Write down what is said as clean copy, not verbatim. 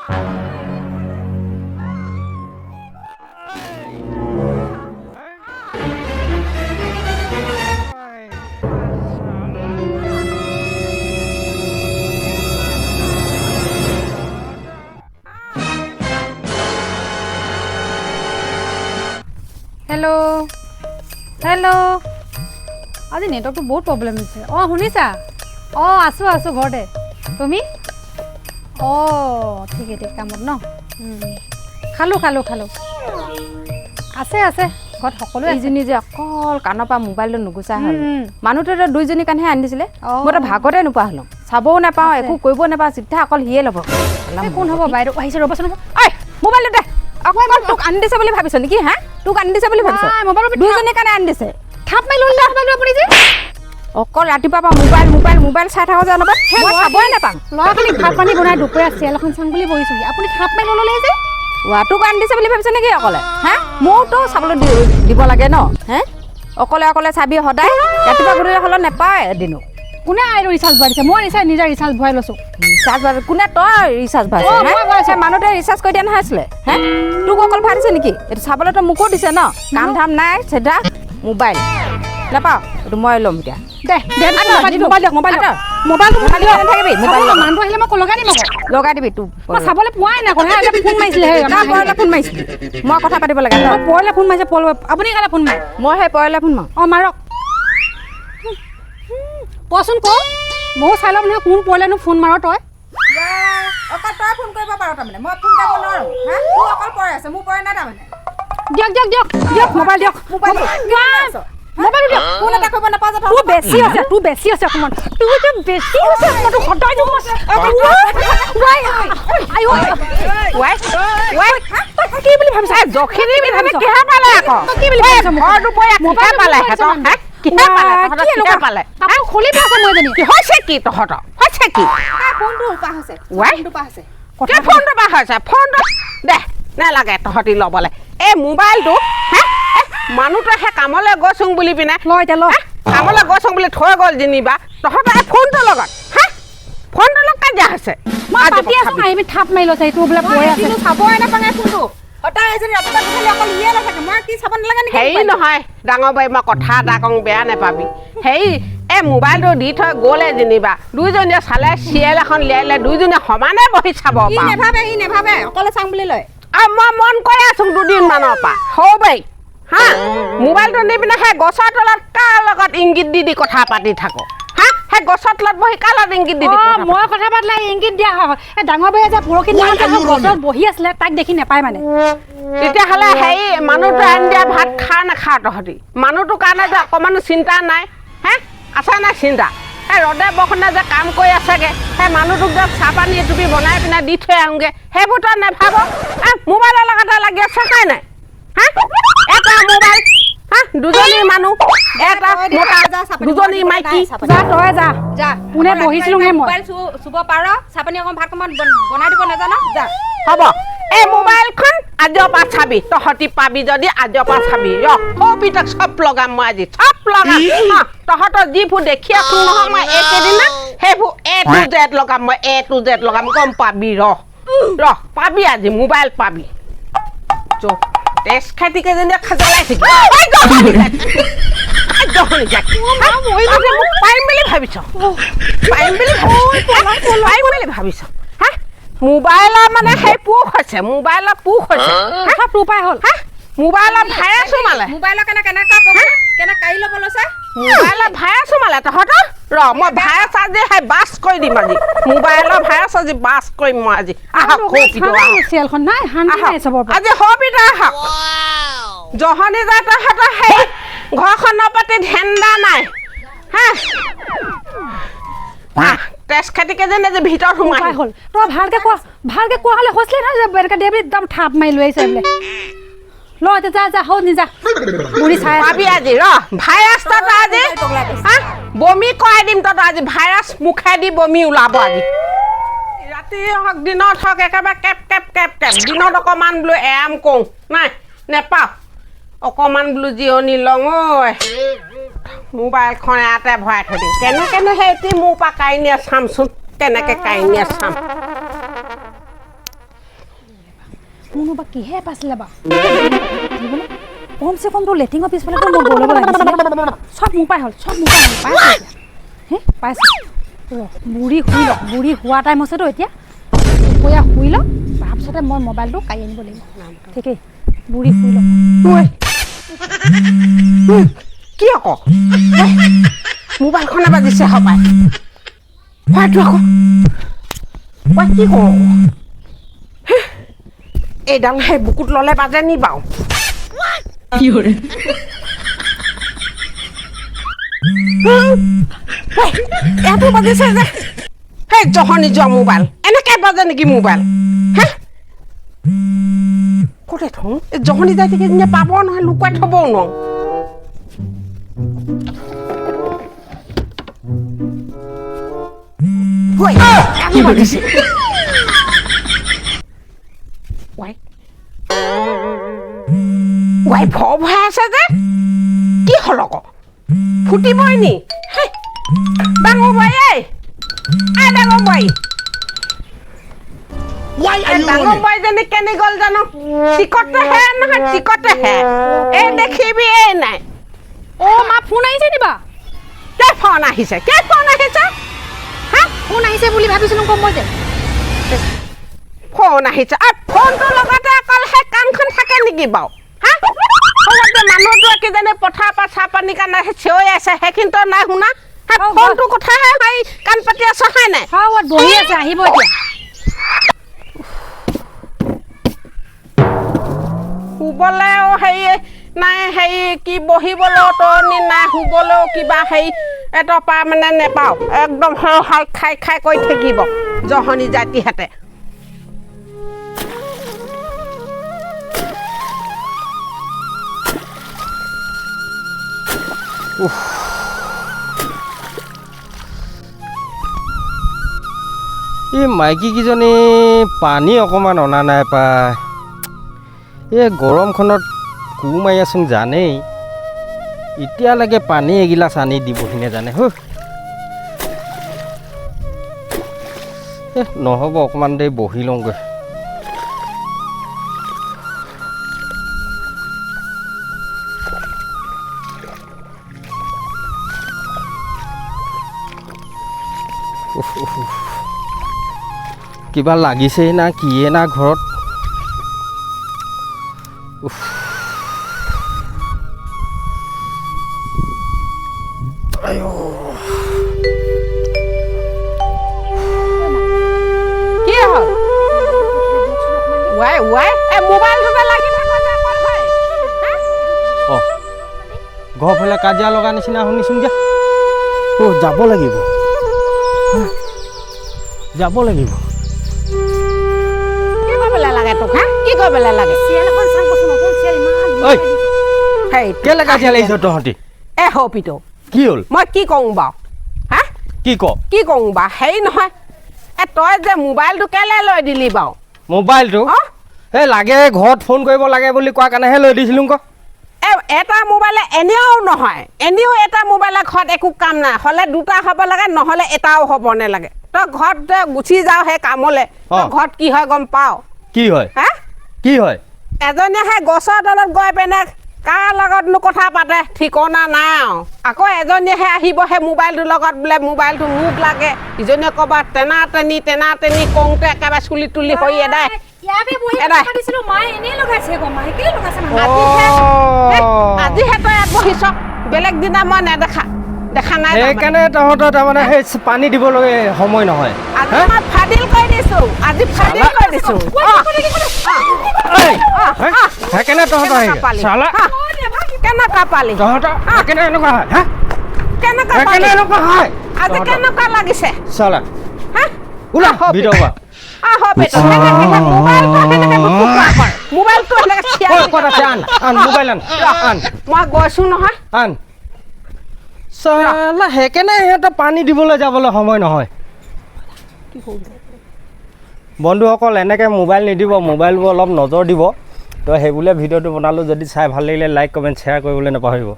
hello' আজি নেটৱৰ্কটো বহুত প্ৰব্লেম হৈছে অঁ শুনিছা অঁ আছোঁ ঘৰতে তুমি অঁ ঠিক কামত ন খালোঁ আছে ঘৰত সকলোৱে ইজনী যে অকল কাণৰ পৰা মোবাইলটো নুগুচা হ'ল মানুহটোৱে দুইজনী কাৰণেহে আনি দিছিলে মইতো ভাগতে নোপোৱা হ'লো চাবও নাপাওঁ একো কৰিব নাপাওঁ চিধা অকল সিয়ে ল'ব কোন হ'ব বাইদেউ আহিছে ৰ'বচোন ঐ মোবাইলটো দে অকল তোক আনি দিছে বুলি ভাবিছ নেকি হা তোক আনি দিছে বুলি ভাবিছ দুইজনীৰ কাৰণে আনি দিছে থাপ মাৰি ল'লে আপুনি যে অকল ৰাতিপুৱাৰ পৰা মোবাইল চাই থাকোঁ যে মই চাবই নাপাওঁ ল'ৰাখিনি ভাত পানী বনাই দুপৰীয়া চিৰিয়েল এখন চাম বুলি বহিছোঁহি আপুনি থাপ মাৰি ল'লে যে তোক আনি দিছে বুলি ভাবিছে নেকি অকলে হা মোৰতো চাবলৈ দিব লাগে ন হে অকলে চাবি সদায় ৰাতিপুৱা গধূলি হ'লে নাপায় এদিনো কোনে আৰু ৰিচাৰ্জ ভৰাই দিছে মই নিজে ৰিচাৰ্জ ভৰাই লৈছোঁ ৰিচাৰ্জ ভৰাই কোনে তই ৰিচাৰ্জ ভৰাইছে মানুহটোৱে ৰিচাৰ্জ কৰি দিয়া নহয় আছিলে হে তোক অকল ভৰাই দিছে নেকি এইটো চাবলৈ তই মোকো দিছে ন কাম ধাম নাই চিধা মোবাইল নাপাওঁ এইটো মই ল'ম এতিয়া লগাই দিবি তোক চাবলৈ পোৱাই নাই ফোন মাৰিছিলে ফোন মাৰিছিলি মই কথা পাতিব লাগে পৰলে ফোন মাৰিছে আপুনি কাৰণে ফোন মাৰে মই সেই পৰলে ফোন মাৰোঁ অঁ মাৰক কচোন ক ময়ো চাই ল'ম নহয় কোন পৰলেনো ফোন মাৰ তই অকল তই ফোন কৰিব পাৰ তাৰমানে মই ফোন কৰিব নোৱাৰোঁ হা তোৰ অকল পৰে আছে মোৰ পৰে নাই তাৰমানে দিয়ক মোবাইল দিয়ক মোবাইলটো দিয়ক ফোন এটা কৰিব নাপাওঁ যে তোৰ বেছি আছে অকণমান তোৰ যে বেছি হৈছে অকণমান সদায় কি বুলি ভাবিছ জখিনী বুলি ভাবিছ কিহে পালে আকৌ কি বুলি ভাবিছ ঘৰ দুপৰীয়া মোবাইল পালে খুলি পাইছে মই জানি হৈছে কি তহঁতৰ হৈছে কি ফোনটো পা হৈছে ফোনটো পা হৈছে ফোনটো দে নালাগে তহঁতি ল'বলৈ এই মোবাইলটো হে মানুহটোৱে কামলৈ গৈছোং বুলি পিনে কামলৈ গৈছোং বুলি থৈ গ'ল যেনিবা তহঁতৰ এই ফোনটোৰ লগত হা ফোনটোৰ লগত কাজিয়া হৈছে থাপ মাৰি লৈছে এইটো বোলে পৰে আছে চাবই নাপাঙে ফোনটো হেৰি নহয় ডাঙৰ বাৰী মই কথা এটা কওঁ বেয়া নাপাবি হেৰি এই মোবাইলটো দি থৈ গ'লে যেনিবা দুইজনীয়ে চালে চিৰিয়েল এখন লিয়াইলে দুইজনীয়ে সমানে বহি চাব নেভাবে অকলে চাম বুলি লয় আৰু মই মন কৰি আছো দুদিনমানৰ পৰা হৌ বাৰী হা মোবাইলটো নি পিনে সেই গছৰ তলত কাৰ লগত ইংগিত দি কথা পাতি থাকো হা সেই গছৰ তলত বহি কাৰ লগত ইংগিত দি মই কথা পাতিলে ইংগিত দিয়া হয় এই ডাঙৰ বাৰী যে পৰহি গছত বহি আছিলে তাক দেখি নাপায় মানে তেতিয়াহ'লে হেৰি মানুহটো আনি দিয়া ভাত খা নাখা তহঁতি মানুহটোৰ কাৰণে যে অকণমানো চিন্তা নাই হে আছে নাই চিন্তা এই ৰ'দে বৰষুণে যে কাম কৰি আছেগৈ সেই মানুহটোক যে চাহ পানী এটুপি বনাই পিনে দি থৈ আহোঁগৈ সেইবোৰ তই নেভাব মোবাইলৰ লগতে লাগি আছে কাই নাই হা এটা মোবাইল হা দুজনী মানুহ এটা মতা দুজনী মাইকী যা তই যা কোনে বহিছিলোঁ মই মোবাইল চুব পাৰ চাহ পানী অকণ ভাত অকণমান বনাই দিব নাজানো যা হ'ব এই মোবাইলখন আজিৰ পৰা চাবি তহঁতি পাবি যদি আজিৰ পৰা চাবি সৌপিতক চব লগাম মই আজি চব লগাম তহঁতৰ যিবোৰ দেখি আছো নহয় মই এইকেইদিনা সেইবোৰ A to Z লগাম মই A to Z লগাম গম পাবি ৰহ পাবি আজি মোবাইল পাবি তেজ খাতি কেইজনীয়ে খাজলাই পাৰিম বুলি ভাবিছ হা মোবাইলৰ মানে সেই পোক হৈছে মোবাইলৰ পোক হৈছে হ'ল মোবাইলত ভাইৰাছো মালে মোবাইলৰ কেনেকৈ কাঢ়ি ল'ব লৈছে মোবাইলত ভাইৰাছো মালে তহঁতৰ মই ভাইৰাছ আজি সেই বাছ কৰি দিম আজি মোবাইলৰ ভাইৰাছ আজি বাছ কৰিম মই আজি আজি সবিতা আহক জহনী যায় তহঁতৰ সেই ঘৰখনৰ প্ৰতি ধ্যান নাই হা তেজ খাতি কেইজনী যে ভিতৰত সোমাই হ'ল তই ভালকে কোৱা হ'লে হৈছিলে নহয় যে দেৱী একদম থাপ মাৰি লৈ আহিছে বোলে যা হৌ নিজা বুঢ়ী চাই পাবি আজি ভাইৰাছ আজি বমি কৰাই দিম তই আজি ভাইৰাছ মুখেদি বমি ওলাব আজি ৰাতি হওক দিনত হওক একেবাৰে কেপ দিনত অকণমান বোলো এৰাম কওঁ নাই নেপাওঁ অকণমান বোলো জিৰণি লওঁ ঐ মোবাইলখন ইয়াতে ভৰাই থৈ দিম কেনেকেনো সেইটো মোৰ পৰা কাহিনীয়ে চামচোন কেনেকৈ কাহিনীয়ে চাম মোৰনো বা কিহে পাইছিলে বা কমচে কম তোৰ লেট্ৰিনৰ পিছফালেতো মই গৈ ল'ব লাগিছিলে চব মোৰ পাই হ'ল পাইছোঁ এতিয়া হে পাইছোঁ বুঢ়ী শুই লওক বুঢ়ী হোৱা টাইম আছেতো এতিয়া দুপৰীয়া শুই লওক তাৰপিছতে মই মোবাইলটো কাঢ়ি আনিব লাগিব ঠিকেই বুঢ়ী শুই লওক কি আকৌ মোবাইলখনে বাজিছে হপাই হয়তো আকৌ মই কি কৰোঁ এইডাল সেই বুকুত ল'লে বাজে নি বাৰু কি কৰে ইয়াতো বাজিছে যে সেই জহনি যোৱা মোবাইল এনেকে বাজে নেকি মোবাইল হে ক'তে থওঁ এই জহনি যাই থাকি পাব নহয় লুকুৱাই থ'বও নোৱাৰোঁ কি বাজিছে ৱাই ভয় আছে যে কি হ'ল আকৌ ফুটিবই নি ডাঙৰ বাই ডাঙৰ বাই ডাঙৰ বাইজনী কেনি গ'ল জানো চিকতেহে নহয় চিকতেহে এই দেখিবি এই নাই মা ফোন আহিছে নিবা কে ফোন আহিছে ফোন আহিছে বুলি ভাবিছিলোঁ কম মই যে ফোন আহিছে আৰু ফোনটোৰ লগতে অকল সেই কাণখন থাকে নেকি বাৰু মানুহটোৱে কিজানি পথাৰ পৰা চাহ পানী কাৰণে চিঞৰি আছে সেইখিনিতো নাই শুনা ফোনটো কথাহে সেই কাণ পাতি আছে হয় নাই বহি আছে আহিব এতিয়া শুবলৈও হেৰি নাই হেৰি কি বহিবলৈও তৰণি নাই শুবলৈও কিবা হেৰি এটাৰ পৰা মানে নেপাওঁ একদম খাই কৰি থাকিব জহনি জাতিহেঁতে এই মাইকীকেইজনী পানী অকণমান অনা নাই পায় এই গৰমখনত কোৰ মাৰি আছোং জানেই এতিয়ালৈকে পানী এগিলাচ আনি দিবহি নেজানে নহ'ব অকণমান দেৰি বহি লওঁগৈ কিবা লাগিছেই না কিয়ে না ঘৰত কি হ'ল মোবাইলটোতে লাগি থাকো যে অকল হয় ঘৰ ফালে কাজিয়া লগা নিচিনা শুনিছোং যে যাব লাগিব কি কৰিবলৈ লাগে তোক কি কৰিবলৈ লাগে কেলে কাজিয়া লাগিছ তহঁতি হপিতো কি হ'ল মই কি কওঁ বাৰু কি কওঁ বাৰু হেৰি নহয় তই যে মোবাইলটো কেলে লৈ দিলি বাৰু মোবাইলটো এই লাগে ঘৰত ফোন কৰিব লাগে বুলি কোৱা কাৰণেহে লৈ দিছিলোঁ আকৌ এটা মোবাইলে এনেও নহয় এনেও এটা মোবাইলে ঘৰত একো কাম নাই হ'লে দুটা হ'ব লাগে নহ'লে এটাও হ'ব নালাগে তই ঘৰত গুচি যাওঁ সেই কামলৈ ঘৰত কি হয় গম পাওঁ কি হয় এজনীয়ে গছৰ তলত গৈ পিনে কাৰ লগতনো কথা পাতে ঠিকনা নাই আকৌ এজনীয়েহে আহিব সেই মোবাইলটোৰ লগত বোলে মোবাইলটো মোক লাগে ইজনীয়ে ক'বা টেনা টেনি কওঁতে একেবাৰে চুলি তুলি হৈ এদাই আজিহে তই ইয়াত বহিছ বেলেগ দিনা মই দেখা নাই সেইকাৰণে তহঁতৰ তাৰমানে সেই পানী দিবলৈ সময় নহয় আজি মই ফাদিল কৰি দিছোঁ সেইকাৰণে তহঁতৰ কেনেকুৱা পালি তহঁতৰ এনেকুৱা হয় কেনেকুৱা আজি কেনেকুৱা লাগিছে চালা ওলা ভিতৰৰ পৰা মই গৈছো নহয় সেইকাৰণে সিহঁতৰ পানী দিবলৈ যাবলৈ সময় নহয় বন্ধুসকল এনেকৈ মোবাইল নিদিব মোবাইলবোৰ অলপ নজৰ দিব তো সেইবুলি ভিডিঅ'টো বনালোঁ যদি চাই ভাল লাগিলে লাইক কমেণ্ট শ্বেয়াৰ কৰিবলৈ নাপাহৰিব